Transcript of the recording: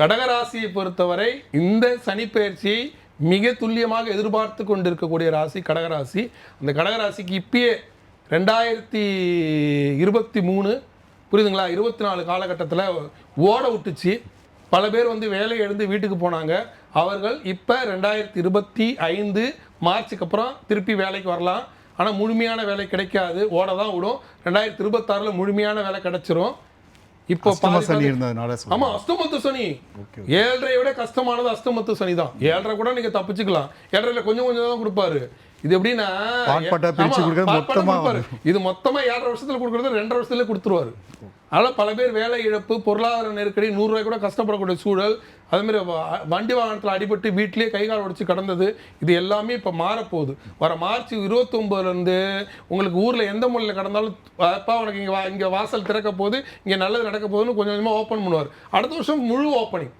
கடகராசியை பொறுத்தவரை இந்த சனிப்பெயர்ச்சியை மிக துல்லியமாக எதிர்பார்த்து கொண்டிருக்கக்கூடிய ராசி கடகராசி. அந்த கடகராசிக்கு இப்பயே 2023 புரியுதுங்களா, 24 காலகட்டத்தில் ஓட விட்டுச்சு. பல பேர் வந்து வேலை எழுந்து வீட்டுக்கு போனாங்க. அவர்கள் இப்போ 2025 மார்ச்சுக்கு அப்புறம் திருப்பி வேலைக்கு வரலாம். ஆனால் முழுமையான வேலை கிடைக்காது, ஓட தான் விடும். 2026 முழுமையான வேலை கிடைச்சிரும். இப்போ சனி இருந்ததுனால ஆமா, அஷ்டமத்து சனி 7.5 விட கஷ்டமானது அஷ்டமத்து சனி தான். 7.5 கூட நீங்க தப்பிச்சுக்கலாம், 7.5 கொஞ்சம் கொஞ்சம் தான் கொடுப்பாரு. இது எப்படின்னா இது மொத்தமா 7.5 வருஷத்துல கொடுக்கறது 2.5 வருஷத்துல கொடுத்துருவாரு. அதனால பல பேர் வேலை இழப்பு, பொருளாதார நெருக்கடி, 100 ரூபாய் கூட கஷ்டப்படக்கூடிய சூழல், அதே மாதிரி வண்டி வாகனத்தில் அடிபட்டு வீட்டிலேயே கை கால் உடைச்சு கடந்தது, இது எல்லாமே இப்போ மாறப்போகுது. வர மார்ச் 29 உங்களுக்கு ஊரில் எந்த மூலையில் கடந்தாலும் அப்பா உனக்கு இங்கே வாசல் திறக்க போகுது, இங்கே நல்லது நடக்க போகுதுன்னு கொஞ்சம் கொஞ்சமாக ஓப்பன் பண்ணுவார். அடுத்த வருஷம் முழு ஓப்பனிங்.